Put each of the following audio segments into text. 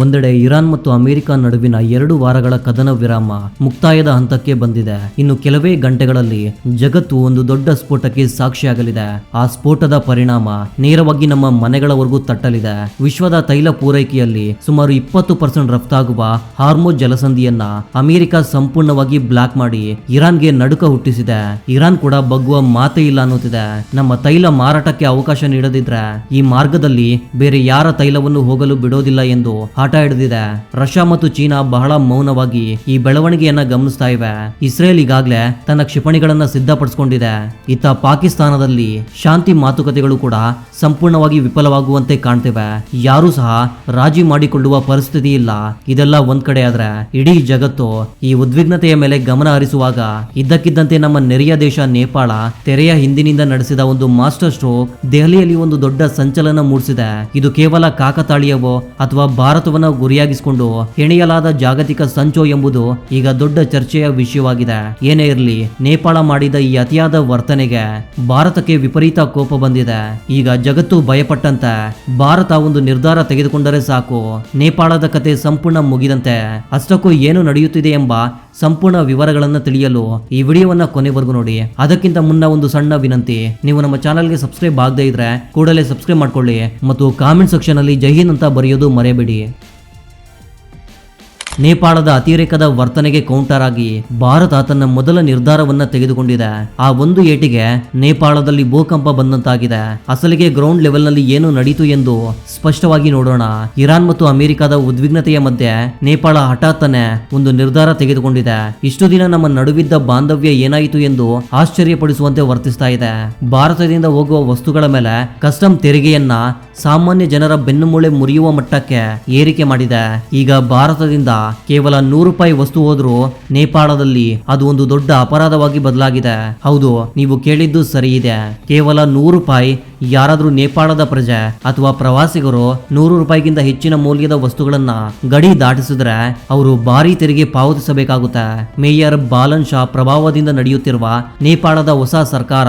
ಒಂದೆಡೆ ಇರಾನ್ ಮತ್ತು ಅಮೆರಿಕ ನಡುವಿನ 2 ವಾರಗಳ ಕದನ ವಿರಾಮ ಮುಕ್ತಾಯದ ಹಂತಕ್ಕೆ ಬಂದಿದೆ. ಇನ್ನು ಕೆಲವೇ ಗಂಟೆಗಳಲ್ಲಿ ಜಗತ್ತು ಒಂದು ದೊಡ್ಡ ಸ್ಫೋಟಕ್ಕೆ ಸಾಕ್ಷಿಯಾಗಲಿದೆ. ಆ ಸ್ಫೋಟದ ಪರಿಣಾಮ ನೇರವಾಗಿ ನಮ್ಮ ಮನೆಗಳವರೆಗೂ ತಟ್ಟಲಿದೆ. ವಿಶ್ವದ ತೈಲ ಪೂರೈಕೆಯಲ್ಲಿ ಸುಮಾರು 20% ರಫ್ತಾಗುವ ಹಾರ್ಮೋಜ್ ಜಲಸಂಧಿಯನ್ನ ಅಮೆರಿಕ ಸಂಪೂರ್ಣವಾಗಿ ಬ್ಲಾಕ್ ಮಾಡಿ ಇರಾನ್ಗೆ ನಡುಕ ಹುಟ್ಟಿಸಿದೆ. ಇರಾನ್ ಕೂಡ ಬಗ್ಗುವ ಮಾತೇ ಇಲ್ಲ ಅನ್ನುತ್ತಿದೆ. ನಮ್ಮ ತೈಲ ಮಾರಾಟಕ್ಕೆ ಅವಕಾಶ ನೀಡದಿದ್ರೆ ಈ ಮಾರ್ಗದಲ್ಲಿ ಬೇರೆ ಯಾರ ತೈಲವನ್ನು ಹೋಗಲು ಬಿಡೋದಿಲ್ಲ ಎಂದು ಆಟ ಹಿಡಿದಿದೆ. ರಷ್ಯಾ ಮತ್ತು ಚೀನಾ ಬಹಳ ಮೌನವಾಗಿ ಈ ಬೆಳವಣಿಗೆಯನ್ನ ಗಮನಿಸ್ತಾ ಇವೆ. ಇಸ್ರೇಲ್ ಈಗಾಗಲೇ ತನ್ನ ಕ್ಷಿಪಣಿಗಳನ್ನ ಸಿದ್ಧಪಡಿಸಿಕೊಂಡಿದೆ. ಇತ್ತ ಪಾಕಿಸ್ತಾನದಲ್ಲಿ ಶಾಂತಿ ಮಾತುಕತೆಗಳು ಕೂಡ ಸಂಪೂರ್ಣವಾಗಿ ವಿಫಲವಾಗುವಂತೆ ಕಾಣ್ತಿವೆ. ಯಾರೂ ಸಹ ರಾಜಿ ಮಾಡಿಕೊಳ್ಳುವ ಪರಿಸ್ಥಿತಿ ಇಲ್ಲ. ಇದೆಲ್ಲ ಒಂದ್ ಕಡೆ ಆದ್ರೆ ಇಡೀ ಜಗತ್ತು ಈ ಉದ್ವಿಗ್ನತೆಯ ಮೇಲೆ ಗಮನ ಹರಿಸುವಾಗ ಇದ್ದಕ್ಕಿದ್ದಂತೆ ನಮ್ಮ ನೆರೆಯ ದೇಶ ನೇಪಾಳ ತೆರೆಯ ಹಿಂದಿನಿಂದ ನಡೆಸಿದ ಒಂದು ಮಾಸ್ಟರ್ ಸ್ಟ್ರೋಕ್ ದೆಹಲಿಯಲ್ಲಿ ಒಂದು ದೊಡ್ಡ ಸಂಚಲನ ಮೂಡಿಸಿದೆ. ಇದು ಕೇವಲ ಕಾಕತಾಳೀಯವೋ ಅಥವಾ ಭಾರತವನ್ನ ಗುರಿಯಾಗಿಸಿಕೊಂಡು ಹೆಣೆಯಲಾದ ಜಾಗತಿಕ ಸಂಚೋ ಎಂಬುದು ಈಗ ದೊಡ್ಡ ಚರ್ಚೆಯ ವಿಷಯವಾಗಿದೆ. ಏನೇ ಇರಲಿ, ನೇಪಾಳ ಮಾಡಿದ ಈ ಅತಿಯಾದ ವರ್ತನೆಗೆ ಭಾರತಕ್ಕೆ ವಿಪರೀತ ಕೋಪ ಬಂದಿದೆ. ಈಗ ಜಗತ್ತು ಭಯಪಟ್ಟಂತೆ ಭಾರತ ಒಂದು ನಿರ್ಧಾರ ತೆಗೆದುಕೊಂಡರೆ ಸಾಕು, ನೇಪಾಳದ ಕತೆ ಸಂಪೂರ್ಣ ಮುಗಿದಂತೆ. ಅಷ್ಟಕ್ಕೂ ಏನು ನಡೆಯುತ್ತಿದೆ ಎಂಬ ಸಂಪೂರ್ಣ ವಿವರಗಳನ್ನು ತಿಳಿಯಲು ಈ ವಿಡಿಯೋವನ್ನ ಕೊನೆವರೆಗೂ ನೋಡಿ. ಅದಕ್ಕಿಂತ ಮುನ್ನ ಒಂದು ಸಣ್ಣ ವಿನಂತಿ, ನೀವು ನಮ್ಮ ಚಾನಲ್ಗೆ ಸಬ್ಸ್ಕ್ರೈಬ್ ಆಗದೇ ಇದ್ರೆ ಕೂಡಲೇ ಸಬ್ಸ್ಕ್ರೈಬ್ ಮಾಡ್ಕೊಳ್ಳಿ ಮತ್ತು ಕಾಮೆಂಟ್ ಸೆಕ್ಷನ್ ಅಲ್ಲಿ ಜೈ ಹಿಂದ್ ಅಂತ ಬರೆಯೋದು ಮರೆಯಬೇಡಿ. ನೇಪಾಳದ ಅತಿರೇಕದ ವರ್ತನೆಗೆ ಕೌಂಟರ್ ಆಗಿ ಭಾರತ ತನ್ನ ಮೊದಲ ನಿರ್ಧಾರವನ್ನ ತೆಗೆದುಕೊಂಡಿದೆ. ಆ ಒಂದು ಏಟಿಗೆ ನೇಪಾಳದಲ್ಲಿ ಭೂಕಂಪ ಬಂದಂತಾಗಿದೆ. ಅಸಲಿಗೆ ಗ್ರೌಂಡ್ ಲೆವೆಲ್ ನಲ್ಲಿ ಏನು ನಡೀತು ಎಂದು ಸ್ಪಷ್ಟವಾಗಿ ನೋಡೋಣ. ಇರಾನ್ ಮತ್ತು ಅಮೆರಿಕದ ಉದ್ವಿಗ್ನತೆಯ ಮಧ್ಯೆ ನೇಪಾಳ ಹಠಾತ್ತನೆ ಒಂದು ನಿರ್ಧಾರ ತೆಗೆದುಕೊಂಡಿದೆ. ಇಷ್ಟು ದಿನ ನಮ್ಮ ನಡುವಿದ್ದ ಬಾಂಧವ್ಯ ಏನಾಯಿತು ಎಂದು ಆಶ್ಚರ್ಯಪಡಿಸುವಂತೆ ವರ್ತಿಸ್ತಾ ಇದೆ. ಭಾರತದಿಂದ ಹೋಗುವ ವಸ್ತುಗಳ ಮೇಲೆ ಕಸ್ಟಮ್ ತೆರಿಗೆಯನ್ನ ಸಾಮಾನ್ಯ ಜನರ ಬೆನ್ನುಮೂಳೆ ಮುರಿಯುವ ಮಟ್ಟಕ್ಕೆ ಏರಿಕೆ ಮಾಡಿದೆ. ಈಗ ಭಾರತದಿಂದ ಕೇವಲ ₹100 ವಸ್ತು ಹೋದ್ರೂ ನೇಪಾಳದಲ್ಲಿ ಅದು ಒಂದು ದೊಡ್ಡ ಅಪರಾಧವಾಗಿ ಬದಲಾಗಿದೆ. ಹೌದು, ನೀವು ಕೇಳಿದ್ದು ಸರಿ ಇದೆ. ಕೇವಲ ₹100 ಯಾರಾದ್ರೂ ನೇಪಾಳದ ಪ್ರಜೆ ಅಥವಾ ಪ್ರವಾಸಿಗರು ₹100ಗಿಂತ ಹೆಚ್ಚಿನ ಮೌಲ್ಯದ ವಸ್ತುಗಳನ್ನ ಗಡಿ ದಾಟಿಸಿದ್ರೆ ಅವರು ಭಾರಿ ತೆರಿಗೆ ಪಾವತಿಸಬೇಕಾಗುತ್ತೆ. ಮೇಯರ್ ಬಾಲನ್ ಶಾ ಪ್ರಭಾವದಿಂದ ನಡೆಯುತ್ತಿರುವ ನೇಪಾಳದ ಹೊಸ ಸರ್ಕಾರ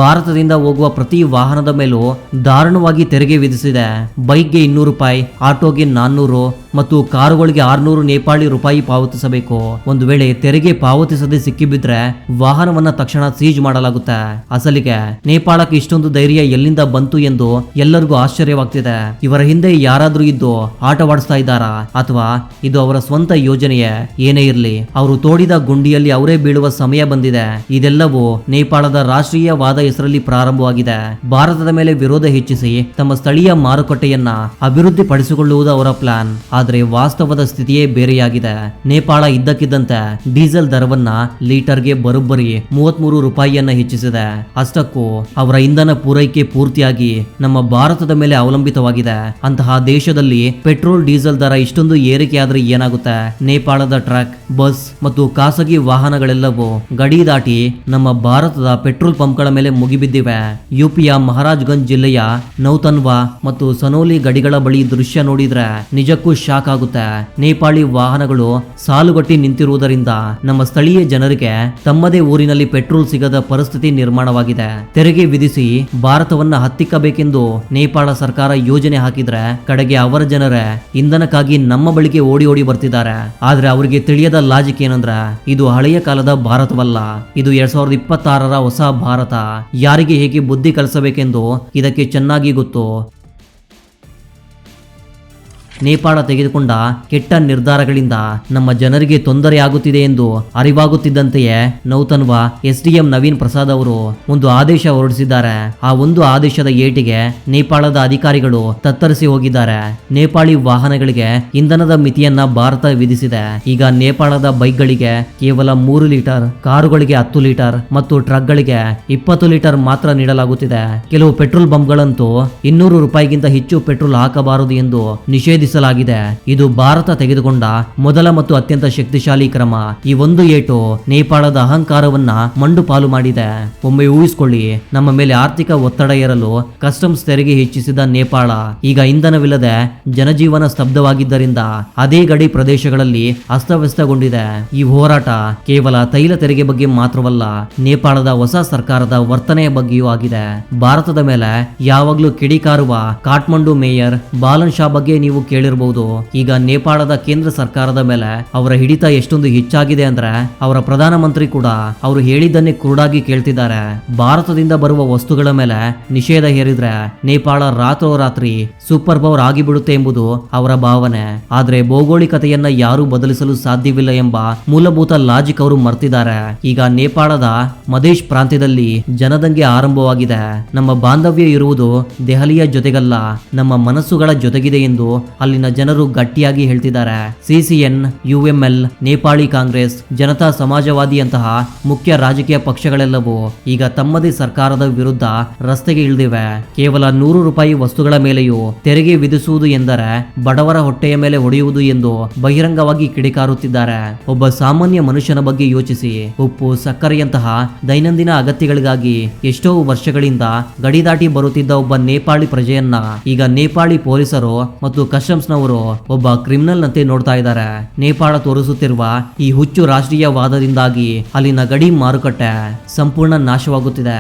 ಭಾರತದಿಂದ ಹೋಗುವ ಪ್ರತಿ ವಾಹನದ ಮೇಲೂ ದಾರುಣವಾಗಿ ತೆರಿಗೆ ವಿಧಿಸಿದೆ. ಬೈಕ್ಗೆ ₹200, ಆಟೋಗೆ $400 ಮತ್ತು ಕಾರುಗಳಿಗೆ ₹600 ನೇಪಾಳಿ ರೂಪಾಯಿ ಪಾವತಿಸಬೇಕು. ಒಂದು ವೇಳೆ ತೆರಿಗೆ ಪಾವತಿಸದೆ ಸಿಕ್ಕಿಬಿದ್ರೆ ವಾಹನವನ್ನ ತಕ್ಷಣ ಸೀಜ್ ಮಾಡಲಾಗುತ್ತೆ. ಅಸಲಿಗೆ ನೇಪಾಳಕ್ಕೆ ಇಷ್ಟೊಂದು ಧೈರ್ಯ ಎಲ್ಲಿಂದ ಬಂತು ಎಂದು ಎಲ್ಲರಿಗೂ ಆಶ್ಚರ್ಯವಾಗ್ತಿದೆ. ಇವರ ಹಿಂದೆ ಯಾರಾದ್ರೂ ಇದ್ದು ಆಟವಾಡಿಸ್ತಾ ಇದ್ದಾರಾ ಅಥವಾ ಇದು ಅವರ ಸ್ವಂತ ಯೋಜನೆಯೇ? ಏನೇ ಇರಲಿ, ಅವರು ತೋಡಿದ ಗುಂಡಿಯಲ್ಲಿ ಅವರೇ ಬೀಳುವ ಸಮಯ ಬಂದಿದೆ. ಇದೆಲ್ಲವೂ ನೇಪಾಳದ ರಾಷ್ಟ್ರೀಯವಾದ ಹೆಸರಲ್ಲಿ ಪ್ರಾರಂಭವಾಗಿದೆ. ಭಾರತದ ಮೇಲೆ ವಿರೋಧ ಹೆಚ್ಚಿಸಿ ತಮ್ಮ ಸ್ಥಳೀಯ ಮಾರುಕಟ್ಟೆಯನ್ನ ಅಭಿವೃದ್ಧಿ ಪಡಿಸಿಕೊಳ್ಳುವುದು ಅವರ ಪ್ಲಾನ್. ಆದರೆ ವಾಸ್ತವದ ಸ್ಥಿತಿಯೇ ಬೇರೆಯಾಗಿದೆ. ನೇಪಾಳ ಇದ್ದಕ್ಕಿದ್ದಂತೆ ಡೀಸೆಲ್ ದರವನ್ನ ಲೀಟರ್ಗೆ ಬರೋಬ್ಬರಿ ₹33 ಹೆಚ್ಚಿಸಿದೆ. ಅಷ್ಟಕ್ಕೂ ಅವರ ಇಂಧನ ಪೂರೈಕೆ ಪೂರ್ತಿಯಾಗಿ ನಮ್ಮ ಭಾರತದ ಮೇಲೆ ಅವಲಂಬಿತವಾಗಿದೆ. ಅಂತಹ ದೇಶದಲ್ಲಿ ಪೆಟ್ರೋಲ್ ಡೀಸೆಲ್ ದರ ಇಷ್ಟೊಂದು ಏರಿಕೆಯಾದ್ರೆ ಏನಾಗುತ್ತೆ? ನೇಪಾಳದ ಟ್ರಕ್, ಬಸ್ ಮತ್ತು ಖಾಸಗಿ ವಾಹನಗಳೆಲ್ಲವೂ ಗಡಿ ದಾಟಿ ನಮ್ಮ ಭಾರತದ ಪೆಟ್ರೋಲ್ ಪಂಪ್ಗಳ ಮೇಲೆ ಮುಗಿಬಿದ್ದಿವೆ. ಯುಪಿಯ ಮಹಾರಾಜ್ಗಂಜ್ ಜಿಲ್ಲೆಯ ನೌತನ್ವಾ ಮತ್ತು ಸನೋಲಿ ಗಡಿಗಳ ಬಳಿ ದೃಶ್ಯ ನೋಡಿದ್ರೆ ನಿಜಕ್ಕೂ ಶಾಕ್ ಆಗುತ್ತೆ. ನೇಪಾಳಿ ವಾಹನಗಳು ಸಾಲುಗಟ್ಟಿ ನಿಂತಿರುವುದರಿಂದ ನಮ್ಮ ಸ್ಥಳೀಯ ಜನರಿಗೆ ತಮ್ಮದೇ ಊರಿನಲ್ಲಿ ಪೆಟ್ರೋಲ್ ಸಿಗದ ಪರಿಸ್ಥಿತಿ ನಿರ್ಮಾಣವಾಗಿದೆ. ತೆರಿಗೆ ವಿಧಿಸಿ ಭಾರತವನ್ನ ಹತ್ತಿಕ್ಕಬೇಕೆಂದು ನೇಪಾಳ ಸರ್ಕಾರ ಯೋಜನೆ ಹಾಕಿದ್ರೆ ಕಡೆಗೆ ಅವರ ಜನರೇ ಇಂಧನಕ್ಕಾಗಿ ನಮ್ಮ ಬಳಿಗೆ ಓಡಿ ಬರ್ತಿದ್ದಾರೆ. ಆದ್ರೆ ಅವರಿಗೆ ತಿಳಿಯದ ಲಾಜಿಕ್ ಏನಂದ್ರೆ ಇದು ಹಳೆಯ ಕಾಲದ ಭಾರತವಲ್ಲ, ಇದು 2026ರ ಹೊಸ ಭಾರತ. ಯಾರಿಗೆ ಹೇಗೆ ಬುದ್ಧಿ ಕಲಿಸಬೇಕೆಂದು ಇದಕ್ಕೆ ಚೆನ್ನಾಗಿ ಗೊತ್ತು. ನೇಪಾಳ ತೆಗೆದುಕೊಂಡ ಕೆಟ್ಟ ನಿರ್ಧಾರಗಳಿಂದ ನಮ್ಮ ಜನರಿಗೆ ತೊಂದರೆಯಾಗುತ್ತಿದೆ ಎಂದು ಅರಿವಾಗುತ್ತಿದ್ದಂತೆಯೇ ನೌತನ್ವಾ SDM ನವೀನ್ ಪ್ರಸಾದ್ ಅವರು ಒಂದು ಆದೇಶ ಹೊರಡಿಸಿದ್ದಾರೆ. ಆ ಒಂದು ಆದೇಶದ ಏಟಿಗೆ ನೇಪಾಳದ ಅಧಿಕಾರಿಗಳು ತತ್ತರಿಸಿ ಹೋಗಿದ್ದಾರೆ. ನೇಪಾಳಿ ವಾಹನಗಳಿಗೆ ಇಂಧನದ ಮಿತಿಯನ್ನ ಭಾರತ ವಿಧಿಸಿದೆ. ಈಗ ನೇಪಾಳದ ಬೈಕ್ಗಳಿಗೆ ಕೇವಲ 3 ಲೀಟರ್, ಕಾರುಗಳಿಗೆ 10 ಲೀಟರ್ ಮತ್ತು ಟ್ರಕ್ಗಳಿಗೆ 20 ಲೀಟರ್ ಮಾತ್ರ ನೀಡಲಾಗುತ್ತಿದೆ. ಕೆಲವು ಪೆಟ್ರೋಲ್ ಬಂಕ್ಗಳಂತೂ ₹200ಗಿಂತ ಹೆಚ್ಚು ಪೆಟ್ರೋಲ್ ಹಾಕಬಾರದು ಎಂದು ನಿಷೇಧಿಸಲಾಗಿದೆ. ಇದು ಭಾರತ ತೆಗೆದುಕೊಂಡ ಮೊದಲ ಮತ್ತು ಅತ್ಯಂತ ಶಕ್ತಿಶಾಲಿ ಕ್ರಮ. ಈ ಒಂದು ಏಟು ನೇಪಾಳದ ಅಹಂಕಾರವನ್ನ ಮಂಡು ಪಾಲು ಮಾಡಿದೆ. ಒಮ್ಮೆ ಊಹಿಸಿಕೊಳ್ಳಿ, ನಮ್ಮ ಮೇಲೆ ಆರ್ಥಿಕ ಒತ್ತಡ ಏರಲು ಕಸ್ಟಮ್ಸ್ ತೆರಿಗೆ ಹೆಚ್ಚಿಸಿದ ನೇಪಾಳ ಈಗ ಇಂಧನವಿಲ್ಲದೆ ಜನಜೀವನ ಸ್ತಬ್ಧವಾಗಿದ್ದರಿಂದ ಅದೇ ಗಡಿ ಪ್ರದೇಶಗಳಲ್ಲಿ ಅಸ್ತವ್ಯಸ್ತಗೊಂಡಿದೆ. ಈ ಹೋರಾಟ ಕೇವಲ ತೈಲ ತೆರಿಗೆ ಬಗ್ಗೆ ಮಾತ್ರವಲ್ಲ, ನೇಪಾಳದ ಹೊಸ ಸರ್ಕಾರದ ವರ್ತನೆಯ ಬಗ್ಗೆಯೂ ಆಗಿದೆ. ಭಾರತದ ಮೇಲೆ ಯಾವಾಗ್ಲೂ ಕಿಡಿಕಾರುವ ಕಾಠ್ಮಂಡು ಮೇಯರ್ ಬಾಲನ್ ಶಾ ಬಗ್ಗೆ ನೀವು ಕೇಳಿರಬಹುದು. ಈಗ ನೇಪಾಳದ ಕೇಂದ್ರ ಸರ್ಕಾರದ ಮೇಲೆ ಅವರ ಹಿಡಿತ ಎಷ್ಟೊಂದು ಹೆಚ್ಚಾಗಿದೆ ಅಂದ್ರೆ ಅವರ ಪ್ರಧಾನಮಂತ್ರಿ ಕೂಡ ಅವರು ಹೇಳಿದ್ದನ್ನೇ ಕುರುಡಾಗಿ ಕೇಳ್ತಿದ್ದಾರೆ. ಭಾರತದಿಂದ ಬರುವ ವಸ್ತುಗಳ ಮೇಲೆ ನಿಷೇಧ ಹೇರಿದ್ರೆ ನೇಪಾಳ ರಾತ್ರೋರಾತ್ರಿ ಸೂಪರ್ ಪವರ್ ಆಗಿಬಿಡುತ್ತೆ ಎಂಬುದು ಅವರ ಭಾವನೆ. ಆದ್ರೆ ಭೌಗೋಳಿಕತೆಯನ್ನ ಯಾರೂ ಬದಲಿಸಲು ಸಾಧ್ಯವಿಲ್ಲ ಎಂಬ ಮೂಲಭೂತ ಲಾಜಿಕ್ ಅವರು ಮರ್ತಿದ್ದಾರೆ. ಈಗ ನೇಪಾಳದ ಮದೇಶ್ ಪ್ರಾಂತ್ಯದಲ್ಲಿ ಜನದಂಗೆ ಆರಂಭವಾಗಿದೆ. ನಮ್ಮ ಬಾಂಧವ್ಯ ಇರುವುದು ದೆಹಲಿಯ ಜೊತೆಗಲ್ಲ, ನಮ್ಮ ಮನಸ್ಸುಗಳ ಜೊತೆಗಿದೆ ಎಂದು ಅಲ್ಲಿನ ಜನರು ಗಟ್ಟಿಯಾಗಿ ಹೇಳ್ತಿದ್ದಾರೆ. ಸಿಸಿಎನ್, ಯುಎಂಎಲ್, ನೇಪಾಳಿ ಕಾಂಗ್ರೆಸ್, ಜನತಾ ಸಮಾಜವಾದಿಯಂತಹ ಮುಖ್ಯ ರಾಜಕೀಯ ಪಕ್ಷಗಳೆಲ್ಲವೂ ಈಗ ತಮ್ಮದೇ ಸರ್ಕಾರದ ವಿರುದ್ಧ ರಸ್ತೆಗೆ ಇಳಿದಿವೆ. ಕೇವಲ 100 ರೂಪಾಯಿ ವಸ್ತುಗಳ ಮೇಲೆಯೂ ತೆರಿಗೆ ವಿಧಿಸುವುದು ಎಂದರೆ ಬಡವರ ಹೊಟ್ಟೆಯ ಮೇಲೆ ಹೊಡೆಯುವುದು ಎಂದು ಬಹಿರಂಗವಾಗಿ ಕಿಡಿಕಾರುತ್ತಿದ್ದಾರೆ. ಒಬ್ಬ ಸಾಮಾನ್ಯ ಮನುಷ್ಯನ ಬಗ್ಗೆ ಯೋಚಿಸಿ. ಉಪ್ಪು, ಸಕ್ಕರೆಯಂತಹ ದೈನಂದಿನ ಅಗತ್ಯಗಳಿಗಾಗಿ ಎಷ್ಟೋ ವರ್ಷಗಳಿಂದ ಗಡಿ ದಾಟಿ ಬರುತ್ತಿದ್ದ ಒಬ್ಬ ನೇಪಾಳಿ ಪ್ರಜೆಯನ್ನ ಈಗ ನೇಪಾಳಿ ಪೊಲೀಸರು ಮತ್ತು ಕಸ್ಟಮ್ಸ್ನವರು ಒಬ್ಬ ಕ್ರಿಮಿನಲ್ ನಂತೆ ನೋಡ್ತಾ ಇದ್ದಾರೆ. ನೇಪಾಳ ತೋರಿಸುತ್ತಿರುವ ಈ ಹುಚ್ಚು ರಾಷ್ಟ್ರೀಯವಾದದಿಂದಾಗಿ ಅಲ್ಲಿನ ಗಡಿ ಮಾರುಕಟ್ಟೆ ಸಂಪೂರ್ಣ ನಾಶವಾಗುತ್ತಿದೆ.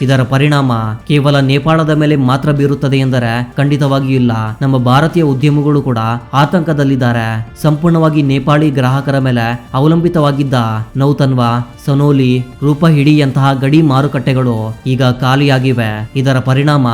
ಇದರ ಪರಿಣಾಮ ಕೇವಲ ನೇಪಾಳದ ಮೇಲೆ ಮಾತ್ರ ಬೀರುತ್ತದೆ ಎಂದರೆ ಖಂಡಿತವಾಗಿಯೂ ಇಲ್ಲ. ನಮ್ಮ ಭಾರತೀಯ ಉದ್ಯಮಿಗಳು ಕೂಡ ಆತಂಕದಲ್ಲಿದ್ದಾರೆ. ಸಂಪೂರ್ಣವಾಗಿ ನೇಪಾಳಿ ಗ್ರಾಹಕರ ಮೇಲೆ ಅವಲಂಬಿತವಾಗಿದ್ದ ನೌತನ್ವಾ, ಸನೋಲಿ, ರೂಪಹಿಡಿಯಂತಹ ಗಡಿ ಮಾರುಕಟ್ಟೆಗಳು ಈಗ ಖಾಲಿಯಾಗಿವೆ. ಇದರ ಪರಿಣಾಮ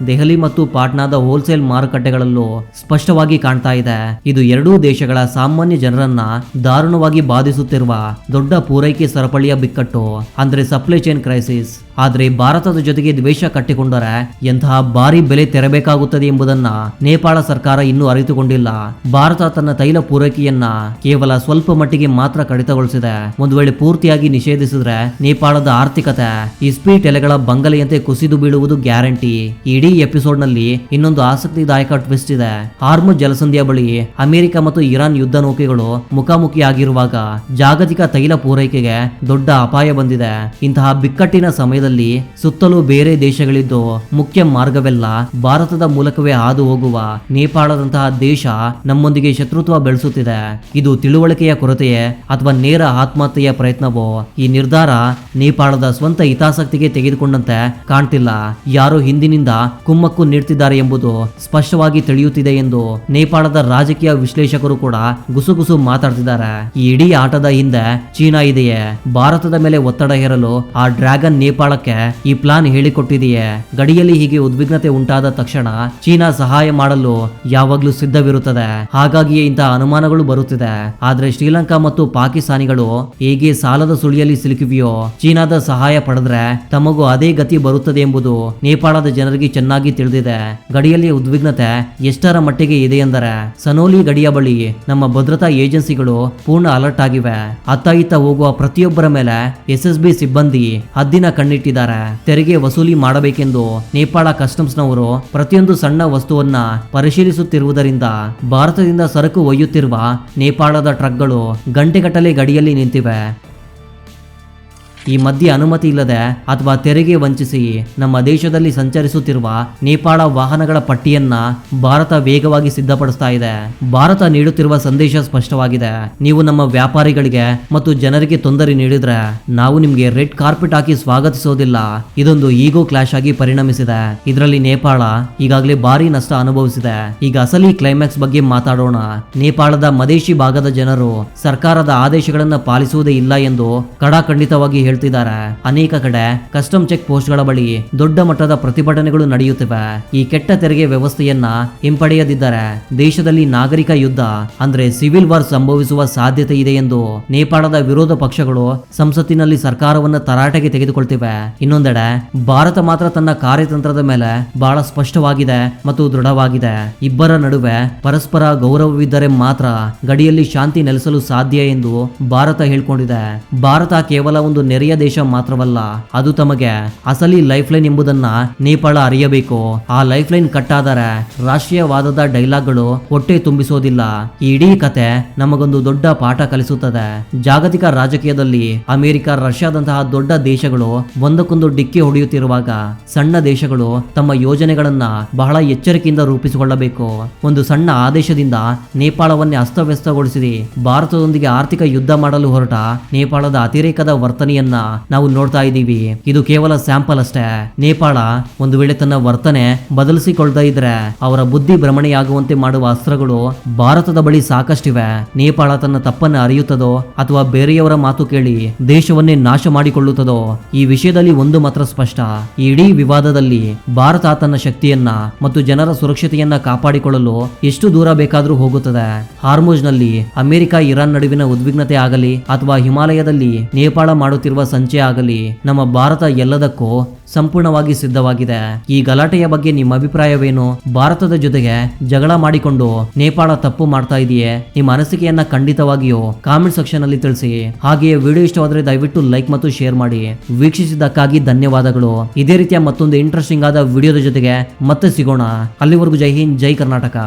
ದೆಹಲಿ ಮತ್ತು ಪಾಟ್ನಾದ ಹೋಲ್ಸೇಲ್ ಮಾರುಕಟ್ಟೆಗಳಲ್ಲೂ ಸ್ಪಷ್ಟವಾಗಿ ಕಾಣ್ತಾ ಇದೆ. ಇದು ಎರಡೂ ದೇಶಗಳ ಸಾಮಾನ್ಯ ಜನರನ್ನ ದಾರುಣವಾಗಿ ಬಾಧಿಸುತ್ತಿರುವ ದೊಡ್ಡ ಪೂರೈಕೆ ಸರಪಳಿಯ ಬಿಕ್ಕಟ್ಟು, ಅಂದ್ರೆ ಸಪ್ಲೈ ಚೈನ್ ಕ್ರೈಸಿಸ್. ಆದ್ರೆ ಭಾರತದ ಜೊತೆಗೆ ದ್ವೇಷ ಕಟ್ಟಿಕೊಂಡರೆ ಎಂತಹ ಭಾರಿ ಬೆಲೆ ತೆರಬೇಕಾಗುತ್ತದೆ ಎಂಬುದನ್ನ ನೇಪಾಳ ಸರ್ಕಾರ ಇನ್ನೂ ಅರಿತುಕೊಂಡಿಲ್ಲ. ಭಾರತ ತನ್ನ ತೈಲ ಪೂರೈಕೆಯನ್ನ ಕೇವಲ ಸ್ವಲ್ಪ ಮಟ್ಟಿಗೆ ಮಾತ್ರ ಕಡಿತಗೊಳಿಸಿದೆ. ಒಂದು ವೇಳೆ ಪೂರ್ತಿಯಾಗಿ ನಿಷೇಧಿಸಿದ್ರೆ ನೇಪಾಳದ ಆರ್ಥಿಕತೆ ಇಸ್ಪೀಟ್ ಎಲೆಗಳ ಬಂಗಲೆಯಂತೆ ಕುಸಿದು ಬೀಳುವುದು ಗ್ಯಾರಂಟಿ. ಇಡೀ ಎಪಿಸೋಡ್ ನಲ್ಲಿ ಇನ್ನೊಂದು ಆಸಕ್ತಿದಾಯಕ ಟ್ವಿಸ್ಟ್ ಇದೆ. ಹಾರ್ಮುಜ್ ಜಲಸಂಧಿಯ ಬಳಿ ಅಮೆರಿಕ ಮತ್ತು ಇರಾನ್ ಯುದ್ಧ ನೌಕೆಗಳು ಮುಖಾಮುಖಿಯಾಗಿರುವಾಗ ಜಾಗತಿಕ ತೈಲ ಪೂರೈಕೆಗೆ ದೊಡ್ಡ ಅಪಾಯ ಬಂದಿದೆ. ಇಂತಹ ಬಿಕ್ಕಟ್ಟಿನ ಸಮಯದಲ್ಲಿ ಸುತ್ತಲೂ ಬೇರೆ ದೇಶಗಳಿದ್ದು ಮುಖ್ಯ ಮಾರ್ಗವೆಲ್ಲ ಭಾರತದ ಮೂಲಕವೇ ಹಾದು ಹೋಗುವ ನೇಪಾಳದಂತಹ ದೇಶ ನಮ್ಮೊಂದಿಗೆ ಶತ್ರುತ್ವ ಬೆಳೆಸುತ್ತಿದೆ. ಇದು ತಿಳುವಳಿಕೆಯ ಕೊರತೆಯೇ ಅಥವಾ ನೇರ ಆತ್ಮಹತ್ಯೆಯ ಪ್ರಯತ್ನವೋ? ಈ ನಿರ್ಧಾರ ನೇಪಾಳದ ಸ್ವಂತ ಹಿತಾಸಕ್ತಿಗೆ ತೆಗೆದುಕೊಂಡಂತೆ ಕಾಣ್ತಿಲ್ಲ. ಯಾರೋ ಹಿಂದಿನಿಂದ ಕುಮ್ಮಕ್ಕು ನೀಡ್ತಿದ್ದಾರೆ ಎಂಬುದು ಸ್ಪಷ್ಟವಾಗಿ ತಿಳಿಯುತ್ತಿದೆ ಎಂದು ನೇಪಾಳದ ರಾಜಕೀಯ ವಿಶ್ಲೇಷಕರು ಕೂಡ ಗುಸುಗುಸು ಮಾತಾಡ್ತಿದ್ದಾರೆ. ಈ ಇಡೀ ಆಟದ ಹಿಂದೆ ಚೀನಾ ಇದೆಯೇ? ಭಾರತದ ಮೇಲೆ ಒತ್ತಡ ಹೇರಲು ಆ ಡ್ರ್ಯಾಗನ್ ನೇಪಾಳಕ್ಕೆ ಈ ಪ್ಲಾನ್ ಹೇಳಿಕೊಟ್ಟಿದೆಯೇ? ಗಡಿಯಲ್ಲಿ ಹೀಗೆ ಉದ್ವಿಗ್ನತೆ ಉಂಟಾದ ತಕ್ಷಣ ಚೀನಾ ಸಹಾಯ ಮಾಡಲು ಯಾವಾಗ್ಲೂ ಸಿದ್ಧವಿರುತ್ತದೆ. ಹಾಗಾಗಿಯೇ ಇಂತಹ ಅನುಮಾನಗಳು ಬರುತ್ತಿದೆ. ಆದ್ರೆ ಶ್ರೀಲಂಕಾ ಮತ್ತು ಪಾಕಿಸ್ತಾನಿಗಳು ಹೇಗೆ ಸಾಲದ ಸುಳಿಯಲ್ಲಿ ಸಿಲುಕಿವೆಯೋ, ಚೀನಾದ ಸಹಾಯ ಪಡೆದ್ರೆ ತಮಗೂ ಅದೇ ಗತಿ ಬರುತ್ತದೆ ಎಂಬುದು ನೇಪಾಳದ ಜನರಿಗೆ ಚೆನ್ನಾಗಿ ತಿಳಿದಿದೆ. ಗಡಿಯಲ್ಲಿ ಉದ್ವಿಗ್ನತೆ ಎಷ್ಟರ ಮಟ್ಟಿಗೆ ಇದೆ ಎಂದರೆ ಸನೋಲಿ ಗಡಿಯ ಬಳಿ ನಮ್ಮ ಭದ್ರತಾ ಏಜೆನ್ಸಿಗಳು ಪೂರ್ಣ ಅಲರ್ಟ್ ಆಗಿವೆ. ಅತ್ತ ಇತ್ತ ಹೋಗುವ ಪ್ರತಿಯೊಬ್ಬರ ಮೇಲೆ SSB ಸಿಬ್ಬಂದಿ ಹದ್ದಿನ ಕಣ್ಣಿಟ್ಟಿದ್ದಾರೆ. ತೆರಿಗೆ ವಸೂಲಿ ಮಾಡಬೇಕೆಂದು ನೇಪಾಳ ಕಸ್ಟಮ್ಸ್ನವರು ಪ್ರತಿಯೊಂದು ಸಣ್ಣ ವಸ್ತುವನ್ನ ಪರಿಶೀಲಿಸುತ್ತಿರುವುದರಿಂದ ಭಾರತದಿಂದ ಸರಕು ಒಯ್ಯುತ್ತಿರುವ ನೇಪಾಳದ ಟ್ರಕ್ಗಳು ಗಂಟೆಗಟ್ಟಲೆ ಗಡಿಯಲ್ಲಿ ನಿಂತಿವೆ. ಈ ಮಧ್ಯೆ ಅನುಮತಿ ಇಲ್ಲದೆ ಅಥವಾ ತೆರಿಗೆ ವಂಚಿಸಿ ನಮ್ಮ ದೇಶದಲ್ಲಿ ಸಂಚರಿಸುತ್ತಿರುವ ನೇಪಾಳ ವಾಹನಗಳ ಪಟ್ಟಿಯನ್ನ ಭಾರತ ವೇಗವಾಗಿ ಸಿದ್ಧಪಡಿಸ್ತಾ ಇದೆ. ಭಾರತ ನೀಡುತ್ತಿರುವ ಸಂದೇಶ ಸ್ಪಷ್ಟವಾಗಿದೆ. ನೀವು ನಮ್ಮ ವ್ಯಾಪಾರಿಗಳಿಗೆ ಮತ್ತು ಜನರಿಗೆ ತೊಂದರೆ ನೀಡಿದ್ರೆ ನಾವು ನಿಮ್ಗೆ ರೆಡ್ ಕಾರ್ಪೆಟ್ ಹಾಕಿ ಸ್ವಾಗತಿಸೋದಿಲ್ಲ. ಇದೊಂದು ಈಗೋ ಕ್ಲಾಶ್ ಆಗಿ ಪರಿಣಮಿಸಿದೆ. ಇದರಲ್ಲಿ ನೇಪಾಳ ಈಗಾಗಲೇ ಭಾರಿ ನಷ್ಟ ಅನುಭವಿಸಿದೆ. ಈಗ ಅಸಲಿ ಕ್ಲೈಮ್ಯಾಕ್ಸ್ ಬಗ್ಗೆ ಮಾತಾಡೋಣ. ನೇಪಾಳದ ಮದೇಶಿ ಭಾಗದ ಜನರು ಸರ್ಕಾರದ ಆದೇಶಗಳನ್ನು ಪಾಲಿಸುವುದೇ ಇಲ್ಲ ಎಂದು ಕಡಾಖಂಡಿತವಾಗಿ ಹೇಳ್ತಿದ್ದಾರೆ. ಅನೇಕ ಕಡೆ ಕಸ್ಟಮ್ ಚೆಕ್ ಪೋಸ್ಟ್ ಗಳ ಬಳಿ ದೊಡ್ಡ ಮಟ್ಟದ ಪ್ರತಿಭಟನೆಗಳು ನಡೆಯುತ್ತಿವೆ. ಈ ಕೆಟ್ಟ ತೆರಿಗೆ ವ್ಯವಸ್ಥೆಯನ್ನ ಹಿಂಪಡೆಯದಿದ್ದರೆ ದೇಶದಲ್ಲಿ ನಾಗರಿಕ ಯುದ್ಧ ಅಂದ್ರೆ ಸಿವಿಲ್ ವಾರ್ ಸಂಭವಿಸುವ ಸಾಧ್ಯತೆ ಇದೆ ಎಂದು ನೇಪಾಳದ ವಿರೋಧ ಪಕ್ಷಗಳು ಸಂಸತ್ತಿನಲ್ಲಿ ಸರ್ಕಾರವನ್ನು ತರಾಟೆಗೆ ತೆಗೆದುಕೊಳ್ತಿವೆ. ಇನ್ನೊಂದೆಡೆ ಭಾರತ ಮಾತ್ರ ತನ್ನ ಕಾರ್ಯತಂತ್ರದ ಮೇಲೆ ಬಹಳ ಸ್ಪಷ್ಟವಾಗಿದೆ ಮತ್ತು ದೃಢವಾಗಿದೆ. ಇಬ್ಬರ ನಡುವೆ ಪರಸ್ಪರ ಗೌರವವಿದ್ದರೆ ಮಾತ್ರ ಗಡಿಯಲ್ಲಿ ಶಾಂತಿ ನೆಲೆಸಲು ಸಾಧ್ಯ ಎಂದು ಭಾರತ ಹೇಳ್ಕೊಂಡಿದೆ. ಭಾರತ ಕೇವಲ ಒಂದು ನೆರೆಯ ದೇಶ ಮಾತ್ರವಲ್ಲ, ಅದು ತಮಗೆ ಅಸಲಿ ಲೈಫ್ ಲೈನ್ ಎಂಬುದನ್ನ ನೇಪಾಳ ಅರಿಯಬೇಕು. ಆ ಲೈಫ್ ಲೈನ್ ಕಟ್ಟಾದರೆ ರಾಷ್ಟ್ರೀಯವಾದದ ಡೈಲಾಗ್ಗಳು ಹೊಟ್ಟೆ ತುಂಬಿಸೋದಿಲ್ಲ. ಈ ಇಡೀ ಕತೆ ನಮಗೊಂದು ದೊಡ್ಡ ಪಾಠ ಕಲಿಸುತ್ತದೆ. ಜಾಗತಿಕ ರಾಜಕೀಯದಲ್ಲಿ ಅಮೆರಿಕ, ರಷ್ಯಾದಂತಹ ದೊಡ್ಡ ದೇಶಗಳು ಒಂದಕ್ಕೊಂದು ಡಿಕ್ಕಿ ಹೊಡೆಯುತ್ತಿರುವಾಗ ಸಣ್ಣ ದೇಶಗಳು ತಮ್ಮ ಯೋಜನೆಗಳನ್ನ ಬಹಳ ಎಚ್ಚರಿಕೆಯಿಂದ ರೂಪಿಸಿಕೊಳ್ಳಬೇಕು. ಒಂದು ಸಣ್ಣ ಆದೇಶದಿಂದ ನೇಪಾಳವನ್ನೇ ಅಸ್ತವ್ಯಸ್ತಗೊಳಿಸಿ ಭಾರತದೊಂದಿಗೆ ಆರ್ಥಿಕ ಯುದ್ಧ ಮಾಡಲು ಹೊರಟ ನೇಪಾಳದ ಅತಿರೇಕದ ವರ್ತನೆಯನ್ನ ಪರಿಸ್ಥಿತಿಯನ್ನ ನಾವು ನೋಡ್ತಾ ಇದ್ದೀವಿ. ಇದು ಕೇವಲ ಸ್ಯಾಂಪಲ್ ಅಷ್ಟೇ. ನೇಪಾಳ ಒಂದು ವೇಳೆ ತನ್ನ ವರ್ತನೆ ಬದಲಿಸಿಕೊಳ್ತಾ ಇದ್ರೆ ಅವರ ಬುದ್ಧಿ ಭ್ರಮಣೆಯಾಗುವಂತೆ ಮಾಡುವ ಅಸ್ತ್ರಗಳು ಭಾರತದ ಬಳಿ ಸಾಕಷ್ಟಿವೆ. ನೇಪಾಳ ತನ್ನ ತಪ್ಪನ್ನು ಅರಿಯುತ್ತದೋ ಅಥವಾ ಬೇರೆಯವರ ಮಾತು ಕೇಳಿ ದೇಶವನ್ನೇ ನಾಶ ಮಾಡಿಕೊಳ್ಳುತ್ತದೋ, ಈ ವಿಷಯದಲ್ಲಿ ಒಂದು ಮಾತ್ರ ಸ್ಪಷ್ಟ. ಈ ಇಡೀ ವಿವಾದದಲ್ಲಿ ಭಾರತ ತನ್ನ ಶಕ್ತಿಯನ್ನ ಮತ್ತು ಜನರ ಸುರಕ್ಷತೆಯನ್ನ ಕಾಪಾಡಿಕೊಳ್ಳಲು ಎಷ್ಟು ದೂರ ಬೇಕಾದ್ರೂ ಹೋಗುತ್ತದೆ. ಹಾರ್ಮುಜ್ ನಲ್ಲಿ ಅಮೆರಿಕ ಇರಾನ್ ನಡುವಿನ ಉದ್ವಿಗ್ನತೆ ಆಗಲಿ ಅಥವಾ ಹಿಮಾಲಯದಲ್ಲಿ ನೇಪಾಳ ಮಾಡುತ್ತಿರುವ ಸಂಚೆ ಆಗಲಿ, ನಮ್ಮ ಭಾರತ ಎಲ್ಲದಕ್ಕೂ ಸಂಪೂರ್ಣವಾಗಿ ಸಿದ್ಧವಾಗಿದೆ. ಈ ಗಲಾಟೆಯ ಬಗ್ಗೆ ನಿಮ್ಮ ಅಭಿಪ್ರಾಯವೇನು? ಭಾರತದ ಜೊತೆಗೆ ಜಗಳ ಮಾಡಿಕೊಂಡು ನೇಪಾಳ ತಪ್ಪು ಮಾಡ್ತಾ ಇದೆಯೇ? ನಿಮ್ಮ ಅನಿಸಿಕೆಯನ್ನ ಖಂಡಿತವಾಗಿಯೂ ಕಾಮೆಂಟ್ ಸೆಕ್ಷನ್ ಅಲ್ಲಿ ತಿಳಿಸಿ. ಹಾಗೆಯೇ ವಿಡಿಯೋ ಇಷ್ಟವಾದರೆ ದಯವಿಟ್ಟು ಲೈಕ್ ಮತ್ತು ಶೇರ್ ಮಾಡಿ. ವೀಕ್ಷಿಸಿದ್ದಕ್ಕಾಗಿ ಧನ್ಯವಾದಗಳು. ಇದೇ ರೀತಿಯ ಮತ್ತೊಂದು ಇಂಟ್ರೆಸ್ಟಿಂಗ್ ಆದ ವಿಡಿಯೋದ ಜೊತೆಗೆ ಮತ್ತೆ ಸಿಗೋಣ. ಅಲ್ಲಿವರೆಗೂ ಜೈ ಹಿಂದ್, ಜೈ ಕರ್ನಾಟಕ.